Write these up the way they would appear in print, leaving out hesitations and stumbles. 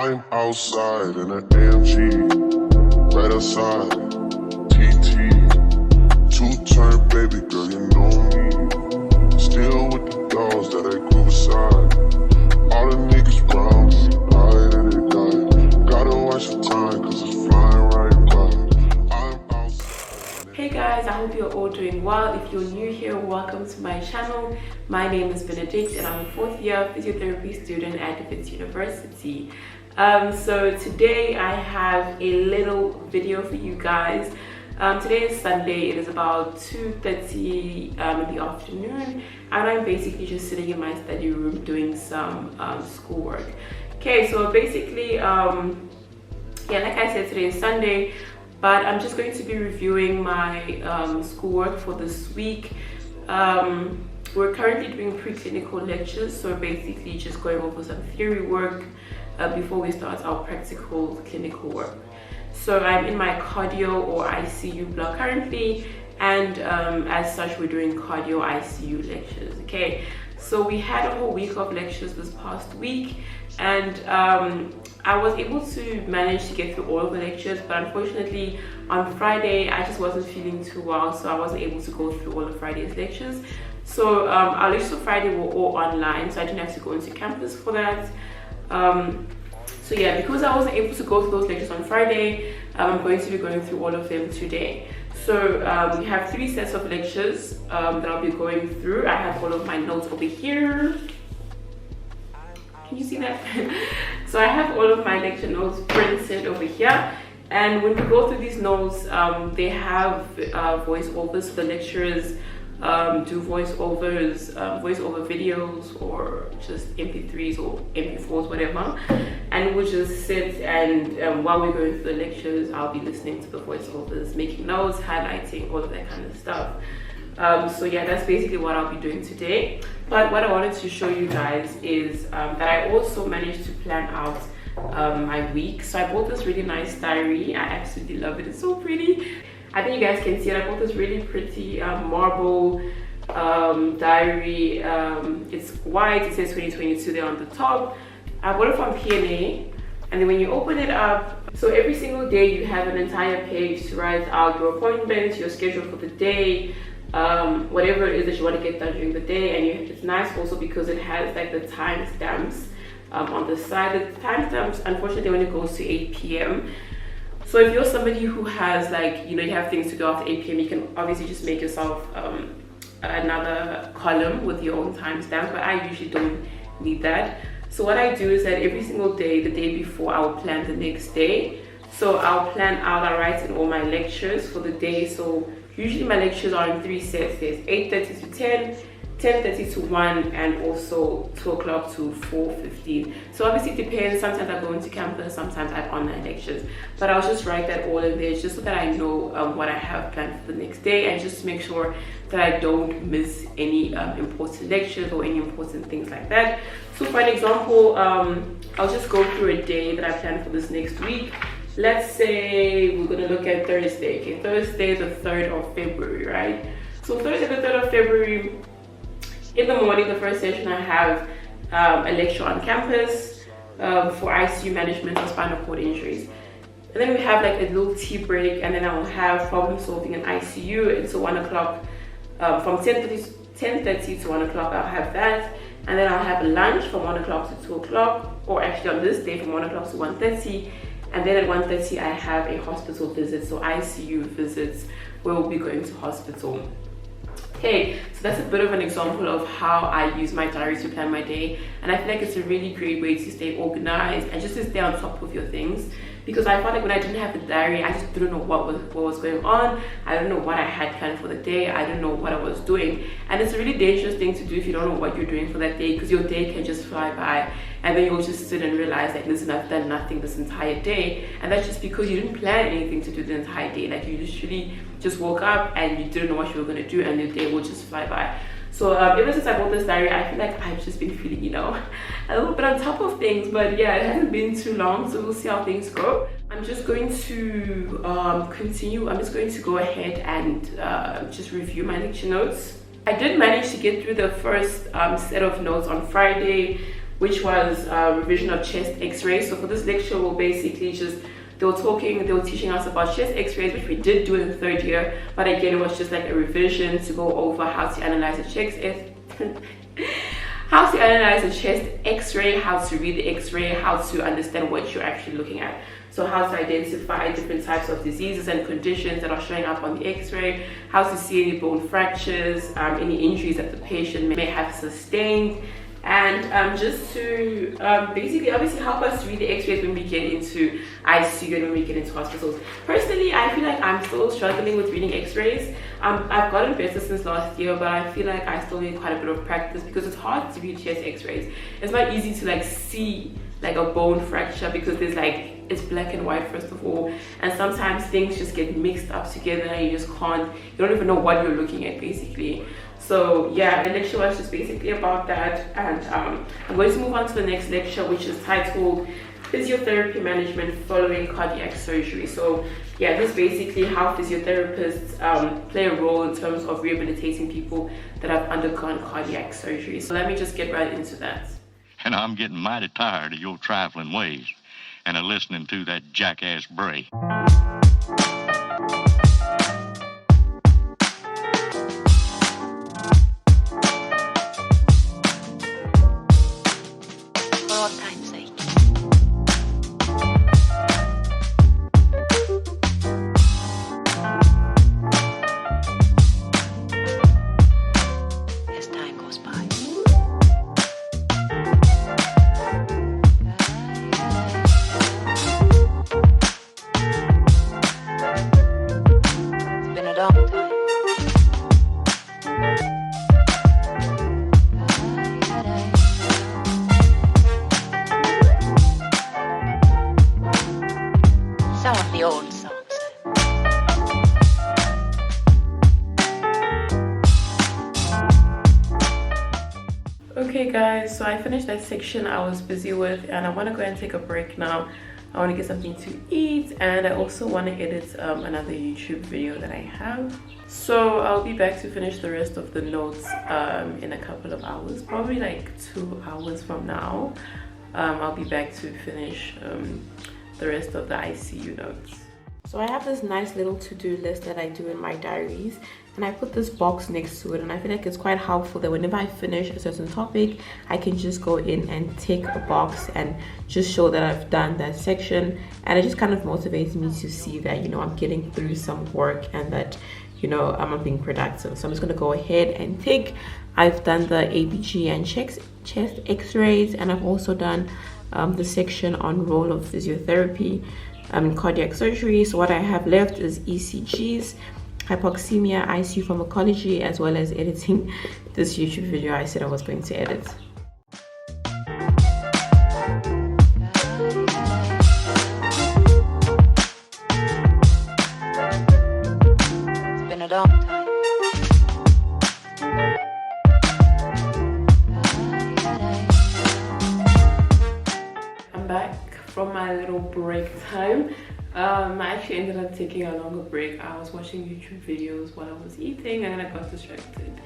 I'm outside in an AMG, right outside, TT, two-turn baby girl, you know me. Still with the dolls that I grew beside. All the niggas round me, die and they die. Gotta watch the time, cause it's flying right by. I'm outside. Hey guys, I hope you're all doing well. If you're new here, welcome to my channel. My name is Benedict and I'm a 4th year physiotherapy student at University. So today I have a little video for you guys. Today is Sunday. It is about 2:30 in the afternoon, and I'm basically just sitting in my study room doing some schoolwork. Okay, so basically, yeah, like I said, today is Sunday, but I'm just going to be reviewing my schoolwork for this week. We're currently doing preclinical lectures, so basically just going over some theory work before we start our practical clinical work. So I'm in my cardio or ICU block currently, and as such we're doing cardio ICU lectures. Okay, so we had a whole week of lectures this past week, and I was able to manage to get through all of the lectures, but unfortunately on Friday I just wasn't feeling too well, so I wasn't able to go through all of Friday's lectures. So our lectures for Friday were all online, so I didn't have to go into campus for that. So yeah, because I wasn't able to go through those lectures on Friday, I'm going to be going through all of them today. So we have 3 sets of lectures that I'll be going through. I have all of my notes over here. Can you see that? So I have all of my lecture notes printed over here. And when we go through these notes, they have voiceovers. So the lecturers do voiceovers, voiceover videos, or just MP3s or MP4s, whatever, and we'll just sit and while we're going through the lectures, I'll be listening to the voiceovers, making notes, highlighting, all of that kind of stuff. So yeah, that's basically what I'll be doing today. But what I wanted to show you guys is that I also managed to plan out my week. So I bought this really nice diary. I absolutely love it. It's so pretty. I think you guys can see it. I bought this really pretty marble diary. It's white. It says 2022 there on the top. I bought it from P&A, and then when you open it up, so every single day you have an entire page to write out your appointments, your schedule for the day, whatever it is that you want to get done during the day. And it's nice also because it has like the timestamps on the side. The timestamps, unfortunately, when it goes to 8 p.m. So if you're somebody who has, like, you know, you have things to do after 8 p.m, you can obviously just make yourself another column with your own timestamp, but I usually don't need that. So what I do is that every single day, the day before, I will plan the next day. So I'll plan out, I write in all my lectures for the day. So usually my lectures are in 3 sets. There's 8:30 to 10, 10:30 to 1, and also 2 o'clock to 4:15. So obviously it depends. Sometimes I go into campus, sometimes I have online lectures, but I'll just write that all in there just so that I know what I have planned for the next day, and just to make sure that I don't miss any important lectures or any important things like that. So for an example, I'll just go through a day that I planned for this next week. Let's say we're going to look at Thursday. Okay, Thursday the 3rd of February, right? So Thursday the 3rd of February, in the morning, the first session, I have a lecture on campus for ICU management of spinal cord injuries. And then we have like a little tea break, and then I will have problem solving in ICU until 1 o'clock. From 10:30 to 1 o'clock, I'll have that. And then I'll have a lunch from 1 o'clock to 2 o'clock, or actually on this day from 1 o'clock to 1:30. And then at 1:30, I have a hospital visit, so ICU visits, where we'll be going to hospital. Okay, so that's a bit of an example of how I use my diary to plan my day, and I feel like it's a really great way to stay organized and just to stay on top of your things, because I felt like when I didn't have the diary, I just didn't know what was going on. I don't know what I had planned for the day. I don't know what I was doing, and it's a really dangerous thing to do if you don't know what you're doing for that day, because your day can just fly by, and then you'll just sit and realize, like, listen, I've done nothing this entire day, and that's just because you didn't plan anything to do the entire day. Like, you literally just woke up and you didn't know what you were going to do, and your day will just fly by. So ever since I bought this diary, I feel like I've just been feeling, you know, a little bit on top of things. But yeah, it hasn't been too long, so we'll see how things go. I'm just going to continue. I'm just going to go ahead and just review my lecture notes. I did manage to get through the first set of notes on Friday, which was revision of chest x-rays. So for this lecture, we'll basically just, they were teaching us about chest x-rays, which we did do in the 3rd year, but again, it was just like a revision to go over how to analyze a chest how to analyze a chest x-ray, how to read the x-ray, how to understand what you're actually looking at. So how to identify different types of diseases and conditions that are showing up on the x-ray, how to see any bone fractures, any injuries that the patient may have sustained, and just to basically obviously help us read the x-rays when we get into ICU and when we get into hospitals. Personally, I feel like I'm still struggling with reading x-rays. I've gotten better since last year, but I feel like I still need quite a bit of practice because it's hard to read chest x-rays. It's not easy to like see like a bone fracture because there's like, it's black and white first of all, and sometimes things just get mixed up together and you just can't, you don't even know what you're looking at basically. So yeah, the lecture was just basically about that, and I'm going to move on to the next lecture, which is titled Physiotherapy Management Following Cardiac Surgery. So yeah, this is basically how physiotherapists play a role in terms of rehabilitating people that have undergone cardiac surgery. So let me just get right into that. And I'm getting mighty tired of your trifling ways and of listening to that jackass bray. For all time's sake. As time goes by. It's been a long time. Some of the old songs. Okay guys, so I finished that section I was busy with, and I want to go and take a break now. I want to get something to eat, and I also want to edit another YouTube video that I have. So I'll be back to finish the rest of the notes in a couple of hours, probably like 2 hours from now. I'll be back to finish the rest of the ICU notes. So I have this nice little to-do list that I do in my diaries, and I put this box next to it, and I feel like it's quite helpful that whenever I finish a certain topic, I can just go in and tick a box and just show that I've done that section, and it just kind of motivates me to see that, you know, I'm getting through some work and that, you know, I'm being productive. So I'm just going to go ahead and tick. I've done the ABG and chest x-rays, and I've also done the section on role of physiotherapy in cardiac surgery. So what I have left is ECGs, hypoxemia, ICU pharmacology, as well as editing this YouTube video I said I was going to edit. It's been a long time. I'm back from my little break time. I actually ended up taking a longer break. I was watching YouTube videos while I was eating, and then I got distracted.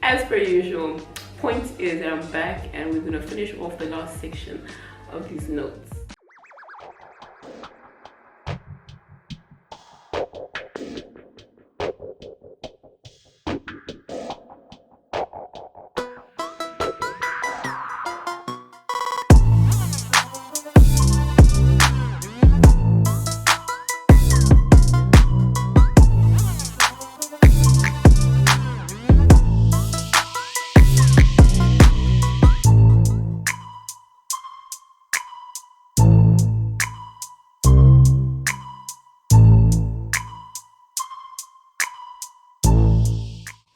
As per usual, point is that I'm back, and we're gonna finish off the last section of these notes.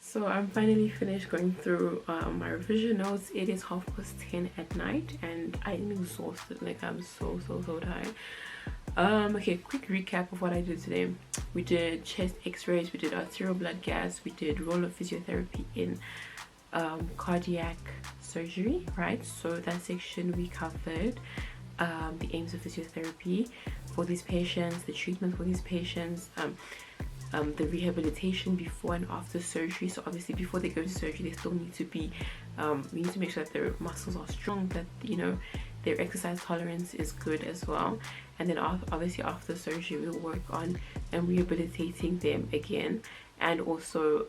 So I'm finally finished going through my revision notes. It is 10:30 at night, and I'm exhausted. Like, I'm so tired. Okay, quick recap of what I did today. We did chest x-rays, we did arterial blood gas, we did role of physiotherapy in cardiac surgery, right? So that section we covered the aims of physiotherapy for these patients, the treatment for these patients, the rehabilitation before and after surgery. So obviously before they go to surgery, they still need to be we need to make sure that their muscles are strong, that you know their exercise tolerance is good as well. And then obviously after surgery, we'll work on rehabilitating them again, and also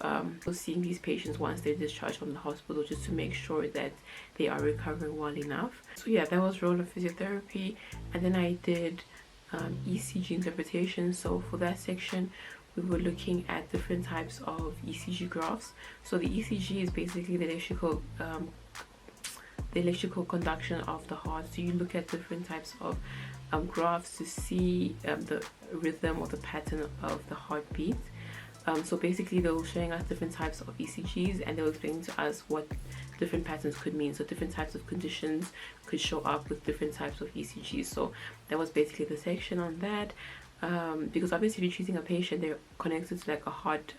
seeing these patients once they're discharged from the hospital, just to make sure that they are recovering well enough. So yeah, that was role of physiotherapy. And then I did ECG interpretation. So for that section, we were looking at different types of ECG graphs. So the ECG is basically the electrical conduction of the heart. So you look at different types of graphs to see the rhythm or the pattern of the heartbeat. So basically they were showing us different types of ECGs, and they were explaining to us what different patterns could mean. So different types of conditions could show up with different types of ECGs. So that was basically the section on that. Because obviously if you're treating a patient, they're connected to like a heart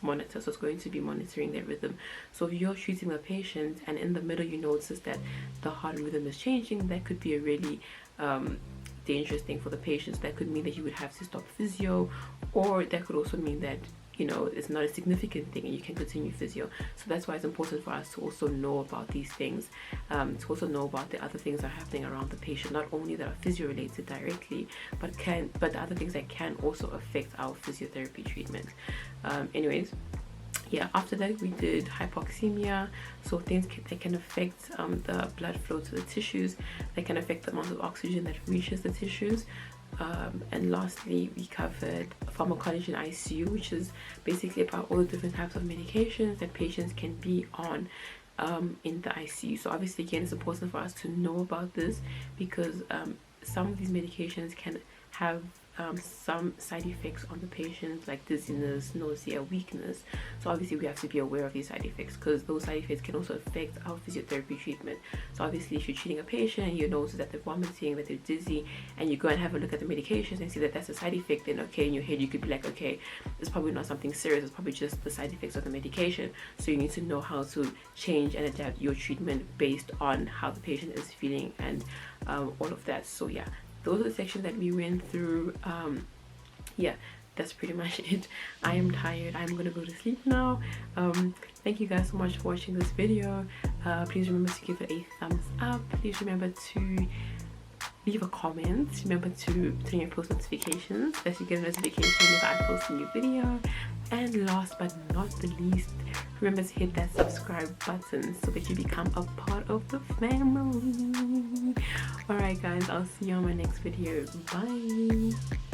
monitor, so it's going to be monitoring their rhythm. So if you're treating a patient and in the middle you notice that the heart rhythm is changing, that could be a really dangerous thing for the patients. That could mean that you would have to stop physio, or that could also mean that, you know, it's not a significant thing and you can continue physio. So that's why it's important for us to also know about these things, to also know about the other things that are happening around the patient, not only that are physio related directly, but the other things that can also affect our physiotherapy treatment. Anyways, yeah, after that we did hypoxemia, so things that can affect the blood flow to the tissues, that can affect the amount of oxygen that reaches the tissues. And lastly, we covered pharmacology in ICU, which is basically about all the different types of medications that patients can be on in the ICU. So obviously again, it's important for us to know about this, because some of these medications can have some side effects on the patients, like dizziness, nausea, weakness. So obviously we have to be aware of these side effects, because those side effects can also affect our physiotherapy treatment. So obviously if you're treating a patient and you notice that they're vomiting, that they're dizzy, and you go and have a look at the medications and see that that's a side effect, then okay, in your head you could be like, okay, it's probably not something serious, it's probably just the side effects of the medication. So you need to know how to change and adapt your treatment based on how the patient is feeling and all of that. So yeah, those are the sections that we went through. Yeah, that's pretty much it. I am tired. I'm gonna go to sleep now. Thank you guys so much for watching this video. Please remember to give it a thumbs up. Please remember to leave a comment. Remember to turn on your post notifications so that you get a notification if I post a new video. And last but not the least, remember to hit that subscribe button so that you become a part of the family. Alright guys, I'll see you on my next video. Bye.